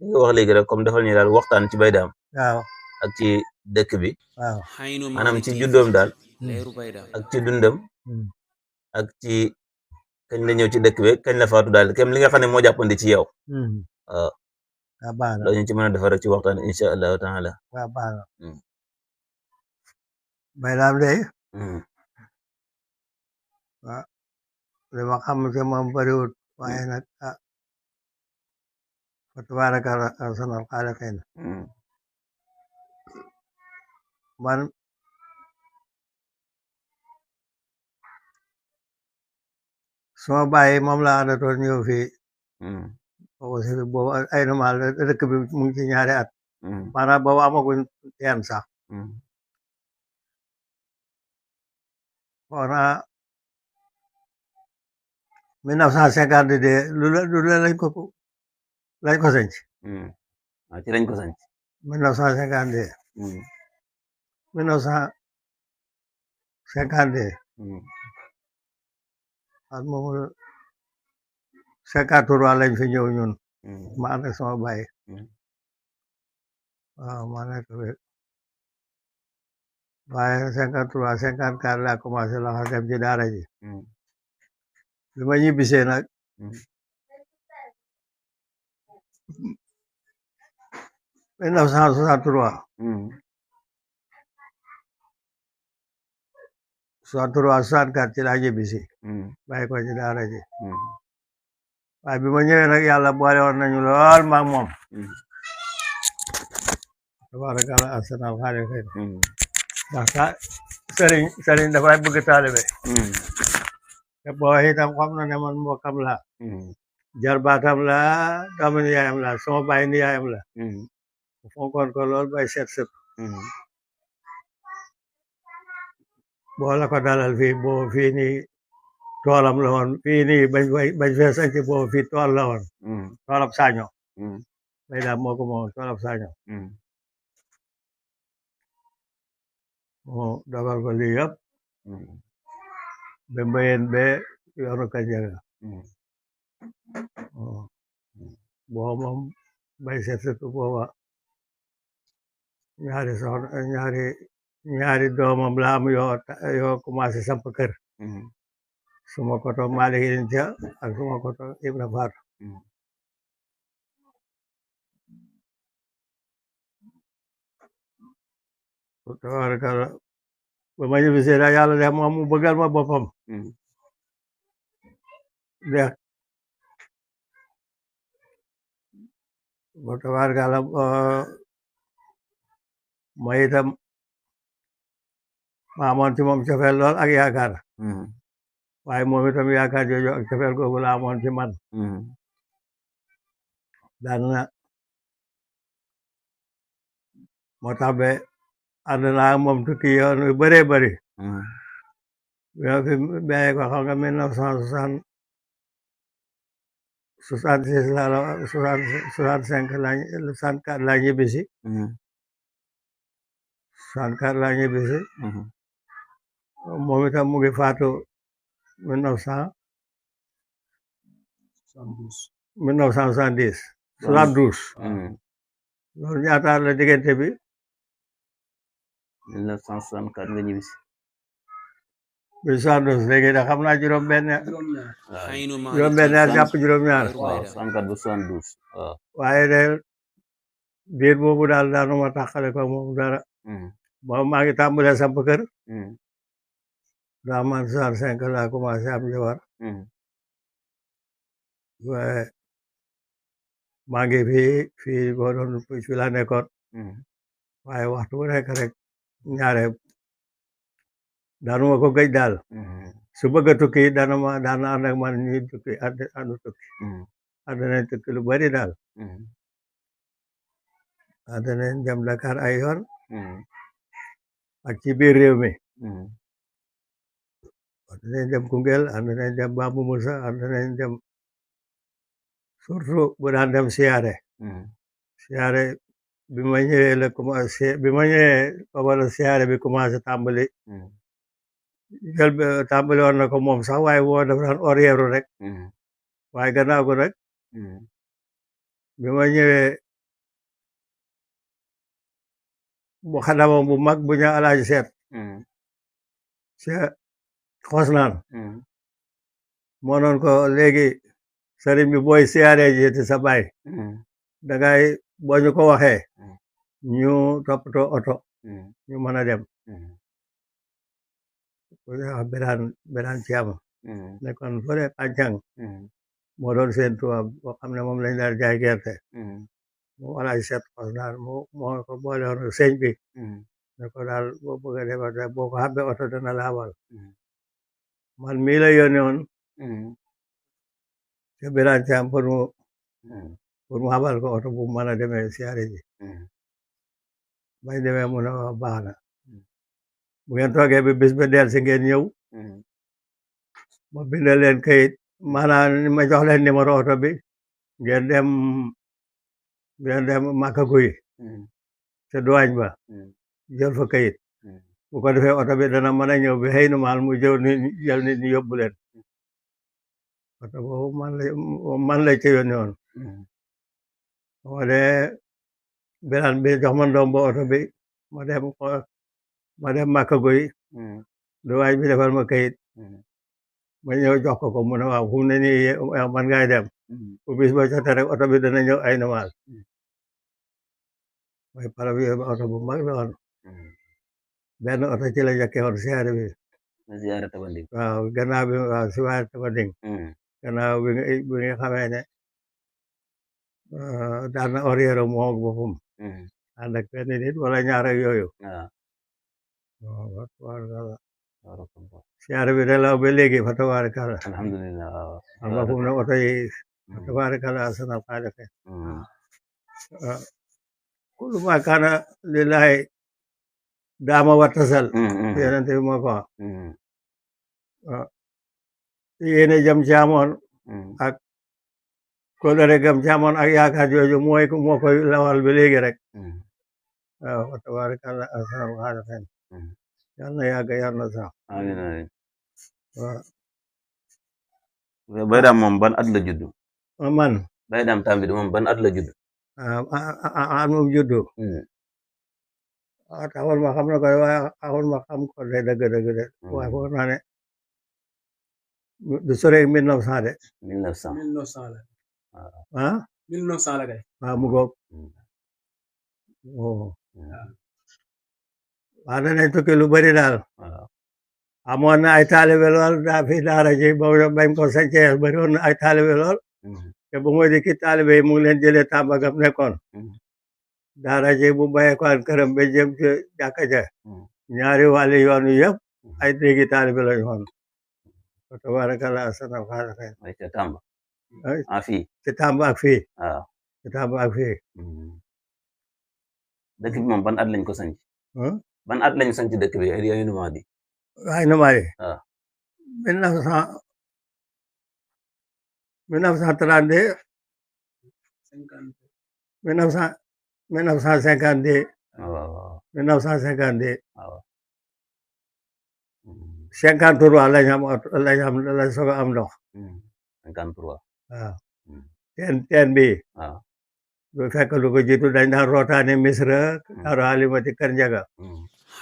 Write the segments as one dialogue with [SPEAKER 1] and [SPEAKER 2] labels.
[SPEAKER 1] nga wax léegi rek comme defal ñu daal waxtaan ci Baye Dame
[SPEAKER 2] waaw
[SPEAKER 1] ak ci dëkk bi
[SPEAKER 2] waaw
[SPEAKER 1] maanaam ci juddoom daal ak ci dundam ak ci kañ la ñëw ci dëkk bi kañ la faatu daal kem li nga xam ne moo jàppandi ci yow waaw
[SPEAKER 2] waaw baax na
[SPEAKER 1] dañu ci mën a defar rek ci waxtaan insha allahu taala
[SPEAKER 2] waaw baax na Baye Dame de waaw li ma xam ci moom bariwut waaye nag ah fa tabaraka ahsanul xaaliqiin man suma bàyyi moom la àndatoon ñëw fii boobu ay normal dëkk bi mu ngi ci ñaari at maanaam boobu amaguñ teen sax foona 1952 lu lañ ko sanc
[SPEAKER 1] waaw ci lañ ko sanc
[SPEAKER 2] 1952 at moomu 53 lañ fi ñëw ñun ma ànd ak sama baay waaw ma nekk fi waaye 53 54 laa commencé la xa dem ci daara ji bi ma ñibbisee nag 1963 64 ci laa ñibbisi bàyyi ko ci daara ji waaye bi ma ñëwee nag yàlla boole woon nañu lool maag moom tabaaraka ahsanul xaaliqiin ndax sëriñ dafay bëgg taalibe te boo itam xam na ne man mbokkam la jarbaatam la doomu niyaayam la sama baay niyaayam la fonkoon ko lool bay seet boo la ko dalal fii boo fii nii toolam la woon fii nii bañ fee sanc boo fii tool la woon toolab saaño Baye Dame moo ko moom toolab saaño moo dogal ko lii yëpp ba mbayeen be yoonu Kanjaga boo moom bay seet booba ñaari doomam la am yoo commencé samp kër suma koto Malick Yin Ca ak suma koto Ibra Faatu tabaarkalla ba ma ñibbisee daal yàlla def moom mu bëggal ma boppam def ba tabaarkalla ma itam ma amoon ci moom cofeel lool ak yaakaar waaye moom itam yaakaar jooju ak cofeel googu la amoon ci man daan na moo tax ba ànd naa moom tukki yoon yu bëree bëri yoo fi bàyyi ko xam nga 1966 la 65 64 laa ñibbisi 64 laa ñibbisi moom itam mu ngi faatu 1900 1970 72 loolu ñaata at la diggante bi
[SPEAKER 1] 1964 nga ñibbisi.
[SPEAKER 2] bi 72 léegi da xam naa juróom-benn at jàpp juróom-ñaar.
[SPEAKER 1] waaw 64 ba 72 waaw.
[SPEAKER 2] waaye de diir boobu daal daanuma taxale ko moom dara. boobu maa ngi tàmbalee samp kër. daa man 65 laa commencé am jabar. waaye maa ngi fii boo doon fi la nekkoon. waaye waxtu bu nekk rek ñaare daanuma ko gëj daal. su bëgg a tukki daan ànd ak man ñuy tukki àndu tukki. ànd nañ tukki lu bari daal. ànd nañ dem Dakar ay yoon. ak ci biir réew mi. ànd nañ dem Koungheul ànd nañ dem Bambu Moussa ànd nañ dem surtout bu daan dem siyaare. siyaare bi ma ñëwee la commencé bi ma ñëwee booba siyaare bi commencé tàmbali. tàmbali woon na ko moom sax waaye boo dafa daan oriyeeru rek. waaye gannaaw ko rek. bi ma ñëwee bu xadamam bu mag bu ñu alaaji seet. ca xosnaan. moo noon ko léegi sëriñ bi booy siyaare ji ci sa baay. dangay boo ñu ko waxee. ñu toppatoo oto. ñu mën a dem. wax Birane Thiam. nekkoon fële Pàncang. moo doon seen tubaab boo xam ne moom lañ daan jaay gerte. moom alaaji seet xosnaan moo ko boole woon sëñ bi. ne ko daal boo bëgg a defar boo ko xamee oto dana laabal. man mii la yónnee woon. te Birane Thiam pour mu xabal ko oto bu mën a demee siyaare ji. bañ demee mu ne wax baax na. bu ngeen toogee bi bis ba del si ngeen ñëw. ma bindal leen kayit maanaam ma jox leen numéro oto bi. ngeen dem Maka Guy. te duwaañ ba. jël fa kayit. bu ko defee oto bi dana mën a ñëw bi xëy na maal mu jël nit ñi yóbbu leen. oto boobu man la ci yónni woon. moo de Birane bi jox ma ndombo oto bi ma dem Maka Guy. duwaañ bi defal ma kayit. ma ñëw jox ko mu ne waaw fu mu ne nii man ngay dem. bu bis ba jotee rek oto bi dana ñëw ay na maal. mooy paravier ba oto bu mag la woon. benn oto ci la njëkkee woon siyaare bi.
[SPEAKER 1] siyaare Tabanding.
[SPEAKER 2] waaw gannaaw bi waaw siyaare Tabanding. gannaaw bi nga xamee ne daan na oriyeeru moo ak boppam. ànd ak benn nit wala ñaar ak yooyu. waaw siyaare bi de law ba léegi fa tabaarakalla.
[SPEAKER 1] alhamdulilah waaw.
[SPEAKER 2] xam nga fu mu ne oto yi fa tabaarakalla asana faalefe. kullu ma kaana lillahi daama wattasal. yonent bi moo ko wax. yéene jëm ci amoon. ak kóllëre gëm ci amoon ak yaakaar jooju moo koy lawal ba léegi rek. waaw fa tabaarakalla asana faalefe. yal na yàgg yal na sax.
[SPEAKER 1] amiin amiin.
[SPEAKER 2] waaw.
[SPEAKER 1] Baye Dame moom ban at la juddu.
[SPEAKER 2] man.
[SPEAKER 1] Baye Dame Tambidou moom ban at la juddu.
[SPEAKER 2] moom juddu. taxul ma xam na ko waaye taxul ma xam ko de dëgg de. waaye foog naa ne du sore 1900 de.
[SPEAKER 1] 1900
[SPEAKER 3] la.
[SPEAKER 2] ah.
[SPEAKER 3] 1900 la kay.
[SPEAKER 2] waaw mu góob. waaw danañ tukki lu bari daal. amoon na ay taalibe lool fi daara ji bañ ko sañcee bari woon na ay taalibe lool. te bu muy dikki taalibe yi mu ngi leen jëlee Tamba gam nekkoon. daara ji bu bayee ko këram ba jëm ci jàkka ja. ñaari wàlli yoon yi yëpp ay déegi taalibe lañu woon. fa tabaarakalla asana faalefe.
[SPEAKER 1] ay ca Tamba. fii.
[SPEAKER 2] ci Tamba ak fii.
[SPEAKER 1] waaw.
[SPEAKER 2] ci Tamba ak fii.
[SPEAKER 1] dëkk bi moom ban at lañ ko sanc. ban at lañ sanc dëkk bi ay numaa di.
[SPEAKER 2] ay numaa di.
[SPEAKER 1] waaw.
[SPEAKER 2] 1932. 1952.
[SPEAKER 1] waaw.
[SPEAKER 2] 1952.
[SPEAKER 1] waaw.
[SPEAKER 2] 53 lañ lañ soog a am ndox
[SPEAKER 1] 53
[SPEAKER 2] waaw teen bi bu fekk lu ko jiitu dañ daan rootaane Misra Daaru Halimati Kër Njaga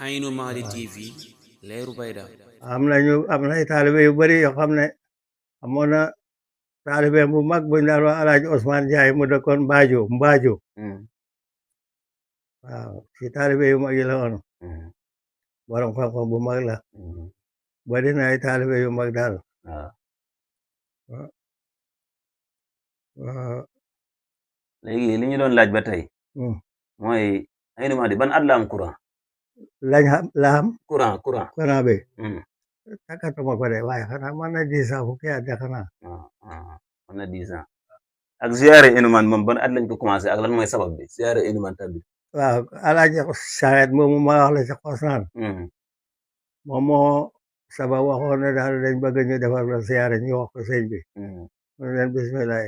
[SPEAKER 3] Aynu Mady TV leeru bayda
[SPEAKER 2] am nay taalibe yu bari yoo xam ne amoon na taalibe bu mag buñ daan wax Alaaji Ousmane Ndiaye mu dëkkoon Mbaajo waaw ci taalibe yu mag yi la woon borom xam-xam bu mag la bari na ay taalibe yu mag daal
[SPEAKER 1] léegi li ñu doon laaj ba tey mooy Aynu Mady ban at la am courant
[SPEAKER 2] la am
[SPEAKER 1] courant
[SPEAKER 2] bi takkatuma ko de waaye xanaa mën na 10 ans fukki at de xanaa
[SPEAKER 1] mën na 10 ans ak ziyaare Aynu Mady moom ban at lañ ko commencé ak lan mooy sabab bi ziyaare Aynu Mady tamit
[SPEAKER 2] waaw Alaaji Saxeet moomu ma wax la ci Xosnaan moom moo sabab waxoon ne daal dañ bëgg ñu defar la ziyaare ñu wax ko sëñ bi mu leen bismillah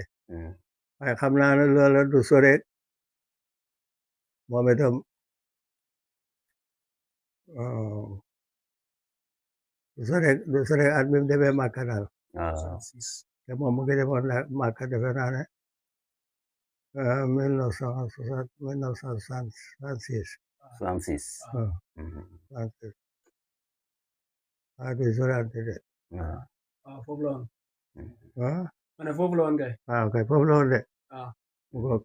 [SPEAKER 2] waaye xam naa ne loola du sore moom itam du sore at bi mu demee Màkka daal te moom mu ngi demoon Màkka defe naa ne 1966 du sorante de
[SPEAKER 4] foofu la woon
[SPEAKER 2] ma
[SPEAKER 4] ne foofu la woon kay
[SPEAKER 2] kay foofu la woon de mu goog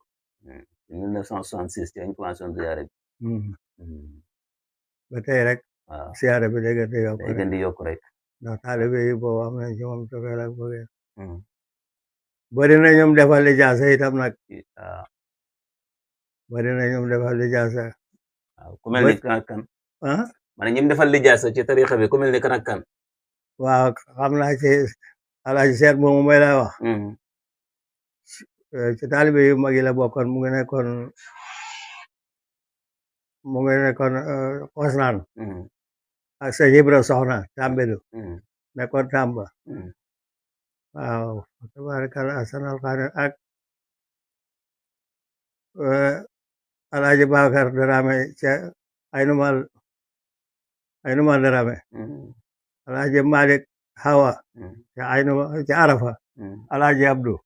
[SPEAKER 1] 1966 ci lañ commencé woon ziyaare bi
[SPEAKER 2] ba tey rek ziyaare bi day gën di yokk
[SPEAKER 1] rek
[SPEAKER 2] ndax taalibe yi boobu am nañ ci moom cofeel ak bëggee bari na ñoom defal lijaasa itam nag bari na ñoom defal lijaasa
[SPEAKER 1] ku mel ni kan ak kan ma ne ñoom defal lijaasa ci tarixa bi ku mel ni kan ak kan
[SPEAKER 2] waaw xam naa ci Alaaji Seet moomu may lay wax ci taalibe yu mag yi la bokkoon mu ngi nekkoon Xosnaan ak sëñ Ibra Soxna Tambédou nekkoon Tamba waaw tabaarkalla asanal xaane ak Alaaji Bakar Darame ca Aynu Mal Darame Alaaji Malik Hawa ca Arafa Alaaji Abdu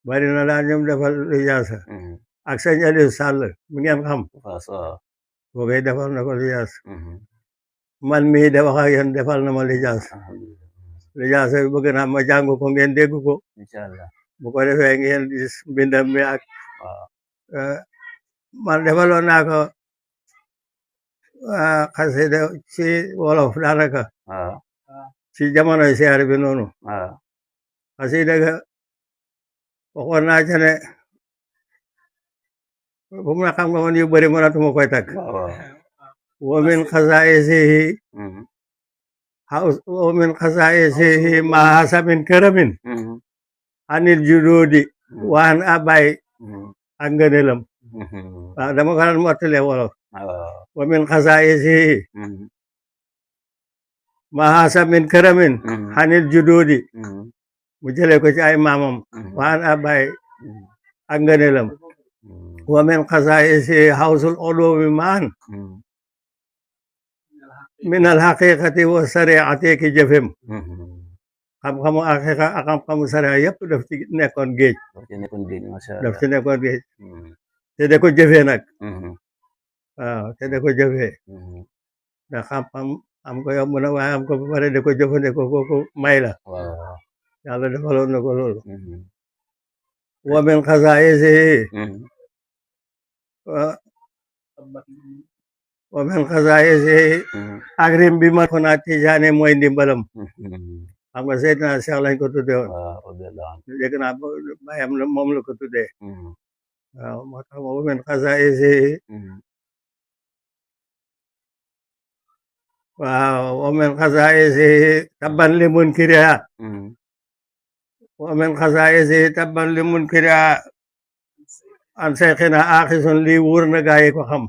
[SPEAKER 2] bari na daal ñoom defal lijaasa ak sëñ Aliou Sall mi ngeen xam boogay defal na ko lijaasa man mii de wax ak yéen defal na ma lijaasa bi bëgg naa ma jàng ko ngeen dégg ko
[SPEAKER 1] inshallah
[SPEAKER 2] bu ko defee ngeen gis mbindam mi ak man defaloon naa ko xasida ci wolof daanaka ci jamonoy siyaare bi noonu xasida ga waxoon naa ca ne bu mu na xam nga man yu bëri mënatuma koy tagg wa min xasaa'isihi ma hasa min karamin anil judoodi waan abay ak ngëneelam waaw dama ko daan mottale wolof wa min xasaa'isihi ma hasa min karamin anil judoodi mu jëlee ko ci ay maamam waan abay ak ngëneelam wa min xasaa'isihi hawsul ulumi maan min al haqiqati wa sariati ki jëfem xam-xamu haqiqa ak xam-xamu sariya yëpp daf ci nekkoon géej daf ci nekkoon géej te da ko jëfee nag waaw te da ko jëfee ndax xam-xam am ko yomb na waaye am ko ba pare da ko jëfandikoo kooku may la yàlla defaloon na ko loolu wa min xasaa'isihi wa min xasaa'isihi ak rim bi ma ko naa tijaane mooy ndimbalam xam nga Seydina Cheikh lañ ko tuddee woon dégg naa bayam la moom la ko tuddee waaw moo tax wa min xasaa'isihi waaw wa min xasaa'isihi tabban li munkiriha wa min xasaa'isihi tabban li munkiriha an seyxina aaxisun lii wóor na gaa yi ko xam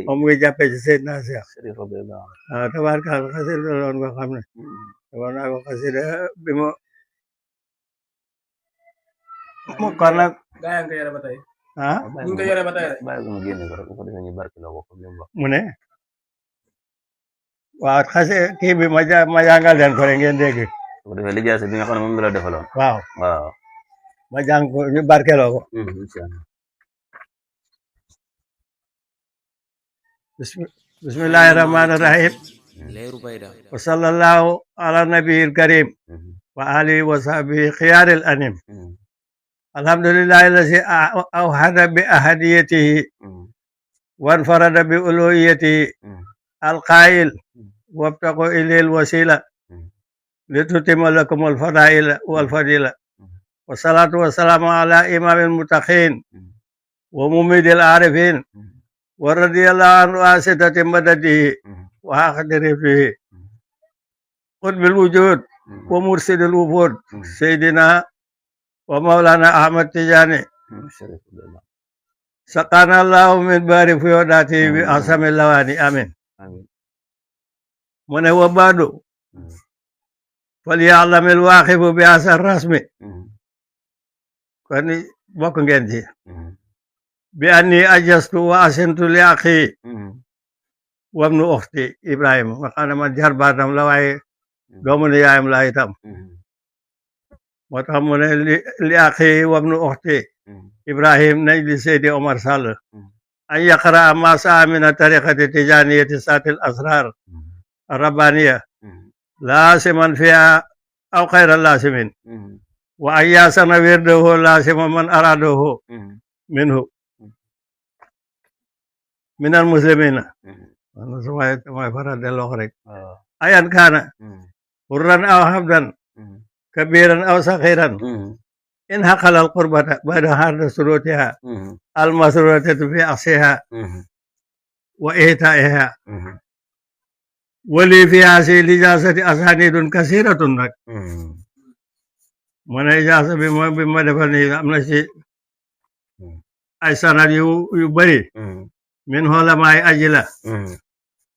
[SPEAKER 2] moom ngi jàppe ci Seydina Cheikh waaw tabaarkalla xasida la woon nga xam ne war naa ko xasida bi ma kon nag
[SPEAKER 4] gaa yaa ngi ko yore ba tey
[SPEAKER 2] ñu
[SPEAKER 4] ngi ko yore ba tey rek
[SPEAKER 2] mu ne waaw xase kii bi ma jàngal leen ko rek ngeen dégg
[SPEAKER 1] bu defee lijaasa bi nga xam ne moom la defaloon
[SPEAKER 2] waaw
[SPEAKER 1] waaw
[SPEAKER 2] ma jàng ko ñu barkeloo ko
[SPEAKER 1] incha allah
[SPEAKER 2] bismillahi rahmani rahim
[SPEAKER 3] leeru bayda
[SPEAKER 2] wa sallallahu ala nabiyil karim wa alihi wa sahbihi xiyaril anim alhamdulillahi allazi awhada bi ahadiyatihi وانفرد بألوهيته القائل وابتغوا إليه الوسيلة لتتم لكم الفضائل والفضيلة والصلاة والسلام على إمام المتقين ومميد العارفين ورضي الله عن واسطة مدده وآخر فيه قطب الوجود ومرشد الوفود سيدنا ومولانا أحمد تجاني سقانا الله من بار فيوداته بأحسن اللواني آمين من هو بعد فليعلم الواقف بأحسن الرسم كوني بوك نجي بأني أجزت وأحسنت لأخي وابن أختي إبراهيم وكان من جرباتهم لواي دومن يايم لا يتم وتمن لأخي وابن أختي إبراهيم نجد سيدي عمر صالح أن يقرأ ما سعى من طريقة تجانية سات الأسرار الربانية لازما فيها أو خير اللازمين وأن ياسن ورده لازم من أراده منه من المسلمين ما فرد الأخرى أيا كان حرا أو عبدا كبيرا أو صغيرا إن حقل القربة بعد هذا سروتها المسرورة في أصلها وإيتائها ولي في هذه الإجازة أسانيد كثيرة من إجازة بما دفعني أمنشي أي سند يبري من علماء أجلة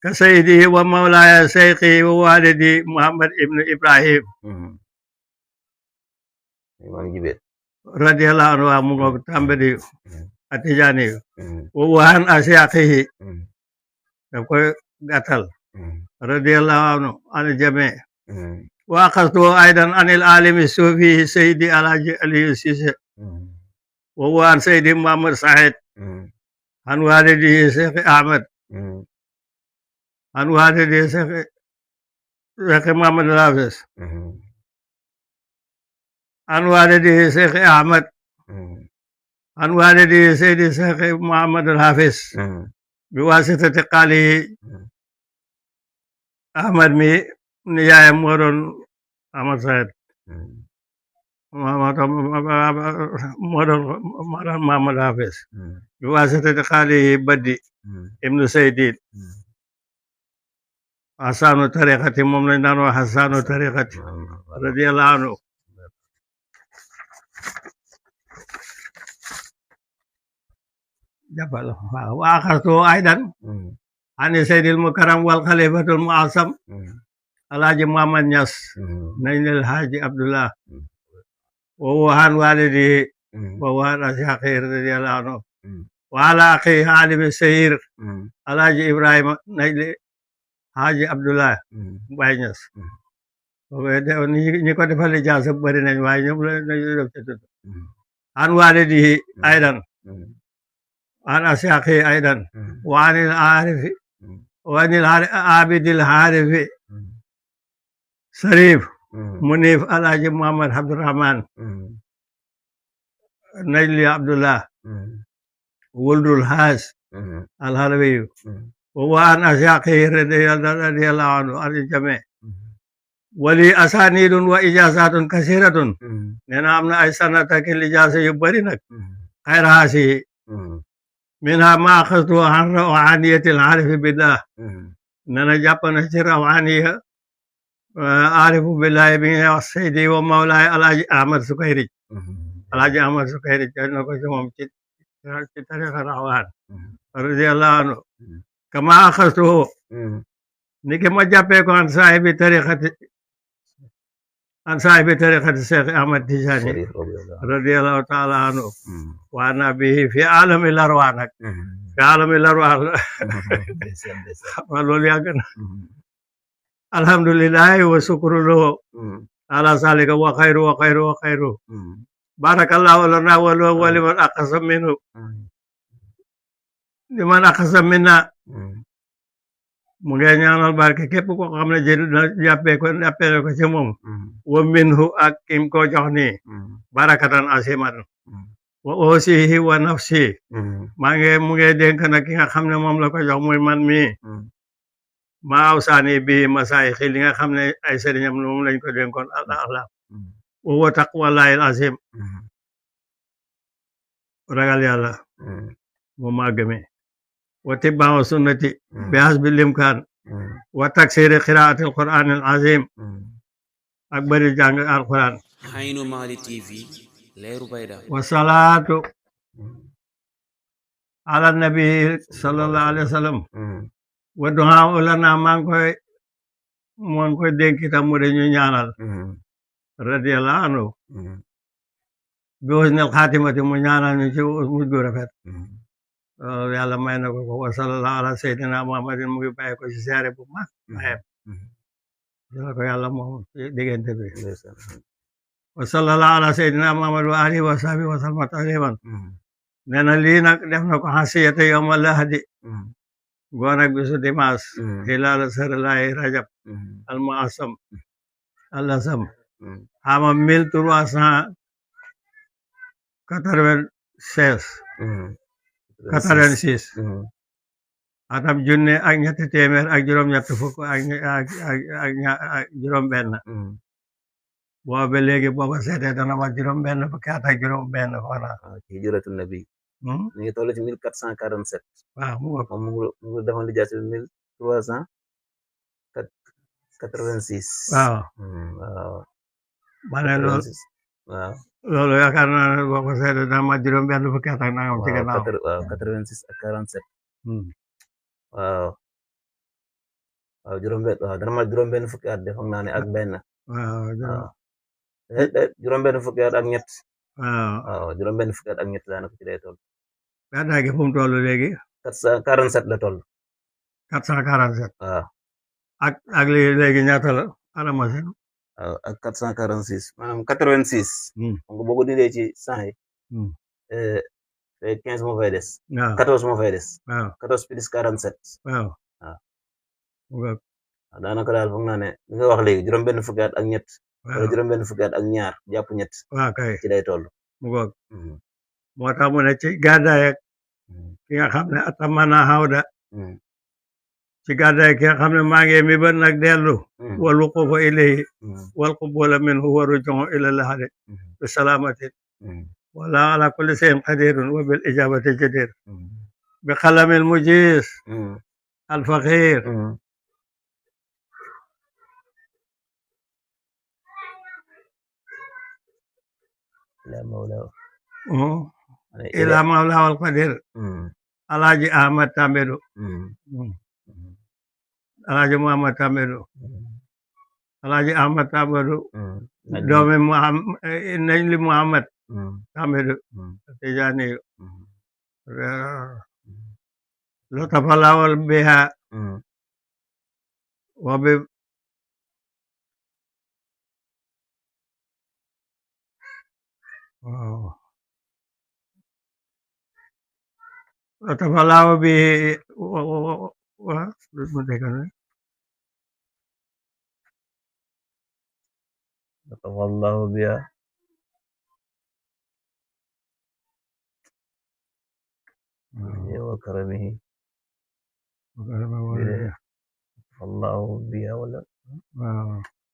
[SPEAKER 2] كسيده ومولاي شيخي ووالدي محمد ابن إبراهيم رضي الله عنه ومغفر تنبدي أتجاني ووهن أشياخه يقول قتل رضي الله عنه عن الجميع وأخذته أيضا عن العالم الصوفي سيدي علي السيسي وهو عن سيدي محمد سعيد عن والده شيخ أحمد عن والده شيخ محمد الحافظ عن والده شيخ أحمد عن والده سيدي شيخ محمد الحافظ بواسطة قاله أحمد مي نياي مورون أحمد سعيد محمد الحافظ بواسطة قاله بدي ابن سيدين حسان طريقة مملنا وحسان طريقة رضي الله عنه جبل وأخذته أيضا عن سيد المكرم والخليفة المعصم الحاج محمد نياس نين الحاج عبد الله وهو عن والده وهو عن أشياخه رضي الله عنه وعلى أخيه عالم السير الحاج إبراهيم نين حاج عبد الله باي نياس ñi ko defal ijaasa bari nañ waaye ñoom lañu def ci tudd عن والده أيضا عن أشياخه أيضا وعن العارف وعن العابد العارف شريف منيف الحاج محمد عبد الرحمن نجلي عبد الله ولد الحاج الحلبي وهو عن أشياخه رضي الله عنه عن الجميع ولي أسانيد وإجازات كثيرة نعمنا أي سنة الإجازة يبرنك خير هذه منها ما أخذته عن روحانية العارف بالله ننا جابنا روحانية عارف بالله بن سيدي ومولاي الحاج أحمد سكيري الحاج أحمد سكيري جنة كسمهم تاريخ الروحان رضي الله عنه كما أخذته نيكي ما جابيكو عن صاحب طريقة الشيخ أحمد تجاني رضي الله تعالى عنه وأنا به في عالم الأرواح في عالم الأرواح loolu yàgg na alhamdulillahi wa shukru lahu ala zalika wa khairu barakallahu lana wa liman aqasa minhu minna mu ngi ñaanal barke képp ko xam ne jël na jàppee ko ci moom wa minhu ak kim ko jox nii barakatan asimatan wa osihi wa nafsi mu ngi dénk nag ki nga xam ne moom la ko jox muy man mii ma awsaani bi masaayix li nga xam ne ay sëriñam moom lañ ko dénkoon Allah wa huwa taqwallahi al-azim ragal yàlla moom maa gëmee wa tibbaa sunnati bi hasbi limkaan wa taksiri qiraati al-qur'aan al-azim ak bari jàng al-qur'aan
[SPEAKER 3] Aynu Mady TV leeru bayda
[SPEAKER 2] wa salaatu ala nabi sallallahu alayhi wa sallam wa duhaa lana maa ngi koy dénk itam mu dañu ñaanal radiyallahu anhu bi husnil xaatimati mu ñaanal ñu ci mujj gu rafet yàlla may na ko wa sallallahu ala sayyidina muhammadin mu ngi bàyyi ko ci seere bu mag maxeeb jëla ko yàlla moom ci diggante bi wa sallallahu ala sayyidina muhammad wa alihi wa sahbihi wa sallama tasliman nee na lii nag def na ko xasiyata yawma lahadi goon ak bisu dimanche hilaal sarlaay rajab al muassam al asam xama 86 atam junne ak ñetti téeméer ak juróom-ñett fukk ak juróom-benn booba léegi booba seetee dana ma juróom-benn fukki at ak juróom-benn voilà
[SPEAKER 1] ci hijratu nabi ñu ngi toll ci 1447
[SPEAKER 2] waaw
[SPEAKER 1] mu ngi defoon li jaasi 1386
[SPEAKER 2] waaw ma ne loolu yaakaar naa ne boo ko seetee dana ma juróom-benn fukki at ak nangam ci gannaaw
[SPEAKER 1] waaw 86 ak 47 waaw dana ma juróom-benn fukki at de foog naa ne ak benn juróom-benn fukki at ak ñett waaw juróom-benn fukki at ak ñett daanaka ci lay toll
[SPEAKER 2] gàddaay gi fu mu toll léegi
[SPEAKER 1] 447 la toll
[SPEAKER 2] 447
[SPEAKER 1] waaw
[SPEAKER 2] ak léegi ñaata la alamasen
[SPEAKER 1] waaw ak 446 maanaam 86 donc boo ko dindee ci 100 yi 15 moo fay des 14 moo fay des 14 plus 47
[SPEAKER 2] waaw
[SPEAKER 1] daanaka daal foog naa ne li nga wax léegi juróom-benn fukki at ak ñett wala juróom-benn fukki at ak ñaar jàpp ñett
[SPEAKER 2] kay
[SPEAKER 1] ci lay toll
[SPEAKER 2] mu ngoog moo tax mu ne ci gàddaay ak ki nga xam ne atamana hawda ci gàddaay ki nga xam ne maa ngi mi ba nag dellu wal wuqufa ilayhi wal qubula minhu wa ruju'u ila lahadi bi salamatin wala ala kulli shay'in qadirun wa bil ijabati jadir bi qalamil mujiz al faqir ila mawla wal qadir alaaji ahmad tambedu alaaji muhammad tambedu alaaji ahmad tambedu doomi nañ li muhammad tambedu tijani lo tafalawal biha wa bi tafalawa bi
[SPEAKER 1] wallahu biya wa karamihi wallahu biya wala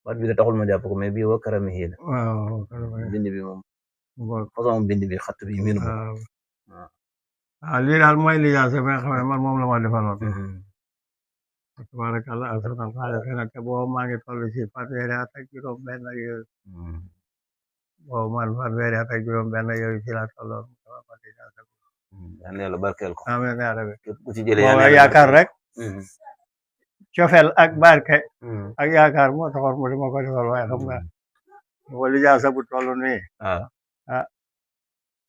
[SPEAKER 1] baat bi da taxul ma jàpp ko mais bi wa karamihi la bind bi moom façon bind bi xatt bi miinu
[SPEAKER 2] lii daal mooy li jaase bi nga xam ne man moom la ma defaloon tabarakallah asatan xaaliqina te boobu maa ngi toll ci fanweeri at ak juróom benn yooyu boobu man fanweeri at ak juróom benn yooyu ci la tolloon
[SPEAKER 1] yaa ne la barkeel ko
[SPEAKER 2] amiin yaa rabbi
[SPEAKER 1] képp ku ci jëlee yaa
[SPEAKER 2] booba yaakaar rek cofeel ak barke ak yaakaar moo taxoon mu di ma ko defal waaye xam nga boo li jaasa bu toll nii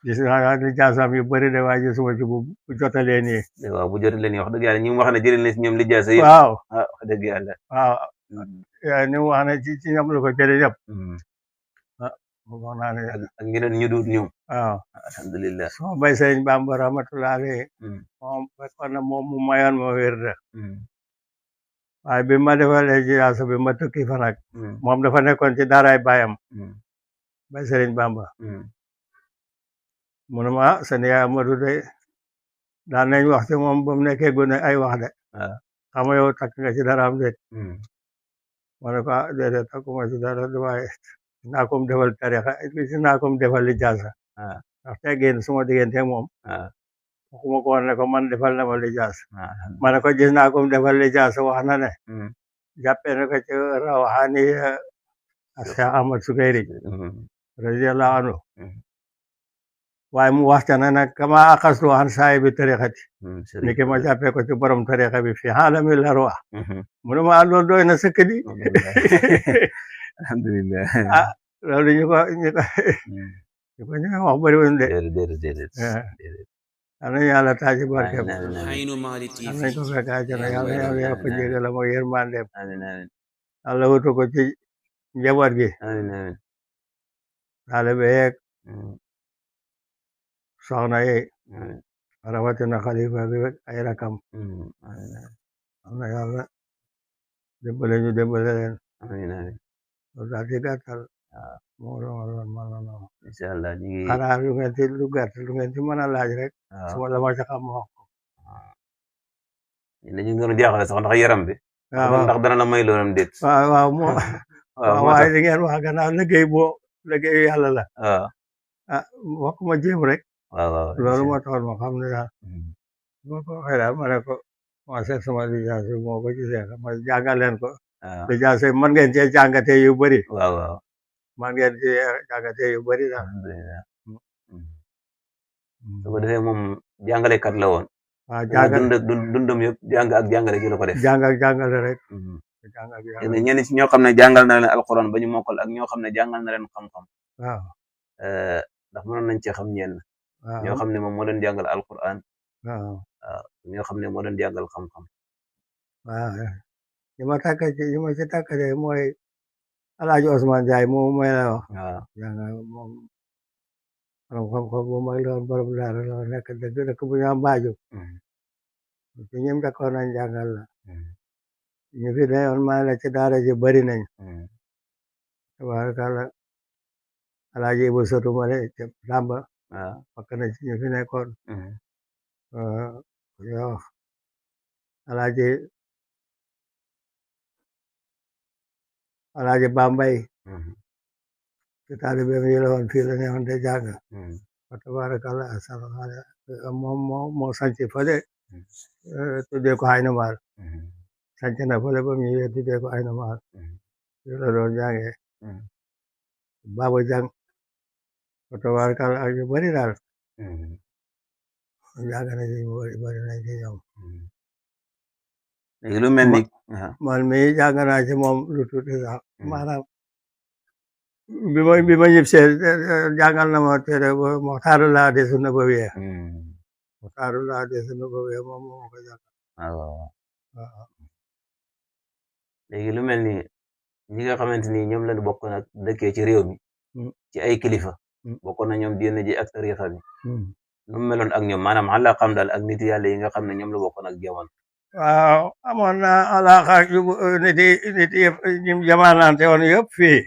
[SPEAKER 2] gis nga li jaasam yu bëri de waaye gisuma ci bu jotalee nii
[SPEAKER 1] waaw bu jotalee nii wax dëgg yàlla ñi mu wax ne jëlee na si ñoom li jaasa yi
[SPEAKER 2] waaw
[SPEAKER 1] wax dëgg yàlla
[SPEAKER 2] waaw ni mu wax ne ci ñoom la ko jëlee yëpp wax naa ne
[SPEAKER 1] ak ñeneen ñu dul ñoom
[SPEAKER 2] waaw
[SPEAKER 1] alhamdulillah
[SPEAKER 2] sama bay Sëriñ Bamba rahmatullahi alayhi moom fekkoon na moom mu mayoon ma wér de waaye bi ma defalee jiyaasa bi ma tukki fa nag moom dafa nekkoon ci daaraay baayam bay Sëriñ Bamba mu ne ma seen yaay Amadou de daan nañ wax ci moom ba mu nekkee gone ay wax de xam nga yow takk nga ci dara am déet ma ne ko déedéet takkuma ci dara waaye naa ko defal tarixa naa ko defal lijaasa ndax teggeen suma diggante moom waxuma ko woon ne ko man defal na ma lijaasa ma ne ko gis naa ko defal lijaasa wax na ne jàppee na ko ci rawaxaani Cheikh Ahmad Sukayri radiyallahu anhu waaye mu waxtaan nag kama axastu an saahibi tariqati ni ki ma jàppee ko ci borom tariqa bi fi aalamil arwah mu ne ma loolu doy na sëkk di
[SPEAKER 1] alhamdulillah
[SPEAKER 2] loolu ñu ko wax bëri woon de am nañu yàlla taaji barkeem
[SPEAKER 3] Aynu Mady TV
[SPEAKER 2] am nañ ko fekk àjjana yàlla yokk jégal ak yërmandeem yàlla wutu ko ci njaboot gi taalibe yeeg soxna yi rawatina xalifa bi ay rakam am na yàlla dimbale ñu dimbale leen loolu daal di gàttal moo doon man noonu
[SPEAKER 1] inshallah ñu ngi
[SPEAKER 2] xanaa lu ngeen ci lu gàtt lu ngeen ci mën a laaj rek suma la ma ci xam wax ko
[SPEAKER 1] ñu ngi doon jaaxale sax ndax yaram bi ndax dana la may loolam déet
[SPEAKER 2] waaw moo waaye li ngeen wax gannaaw liggéey yàlla la wax ma jéem rek loolu moo taxoon ma xam ne daal moo ko waxee daal ma ne ko ma seet sama lijaasa moo ko gisee ma jàngal leen ko lijaasa man ngeen cee jàngatee yu bëri man ngeen cee jàngatee yu bëri daal
[SPEAKER 1] su ko defee moom jàngalekat la woon
[SPEAKER 2] waaw
[SPEAKER 1] dundam yëpp jàng ak jàngale gi la ko def
[SPEAKER 2] jàng ak jàngale rek
[SPEAKER 1] ñenn ci ñoo xam ne jàngal na leen alquran ba ñu mokkal ak ñoo xam ne jàngal na leen xam-xam
[SPEAKER 2] waaw
[SPEAKER 1] ndax mënoon nañ ci xam ñenn ñoo xam ne moom moo leen jàngal alquran
[SPEAKER 2] waaw
[SPEAKER 1] ñoo xam ne moo leen jàngal xam-xam
[SPEAKER 2] waaw li ma ci tàkkate mooy Alaaji Ousmane Ndiaye moom mooy la wax jàngal moom xam-xam bu mag la woon borom daara la nekk dëkk bu ñu am Mbaajo ci ñim dakkoon nañ jàngal la ñu fi newoon maa la ci daara ji bëri nañ tabaarkalla Alaaji Ibu Sotu ma ne ca Tamba fakk na ci ñu fi nekkoon yo Alaaji Bambay ci taalibeem yi la woon fii la newoon de jàng fa tabaarkalla moo sanc fële tuddee ko Aynu Maar sanc na fële ba mu ñëwee tuddee ko Aynu Maar fii la doon jàngee Baba Jang fa tabaarkalla ak yu bëri daal jàng na ci bëri nañ ci ñoom
[SPEAKER 1] léegi lu mel ni
[SPEAKER 2] man mi jàng naa ci moom lu tuuti sax maanaam bi ma ñibbisee jàngal na ma tere Muxtaarul Hadiis Nabawiyya Muxtaarul Hadiis Nabawiyya moom moo ko jàngal
[SPEAKER 1] waaw léegi lu mel ni ñi nga xamante ni ñoom lañu bokk nag dëkkee ci réew mi ci ay kilifa bokkoon na ñoom diine ji ak tarixa bi nu mu meloon ak ñoom maanaam àllaqam daal ak nit yàlla yi nga xam ne ñoom la bokkoon ak jamono
[SPEAKER 2] waaw amoon na alaaka nit yi ñim jamaanante woon yëpp fii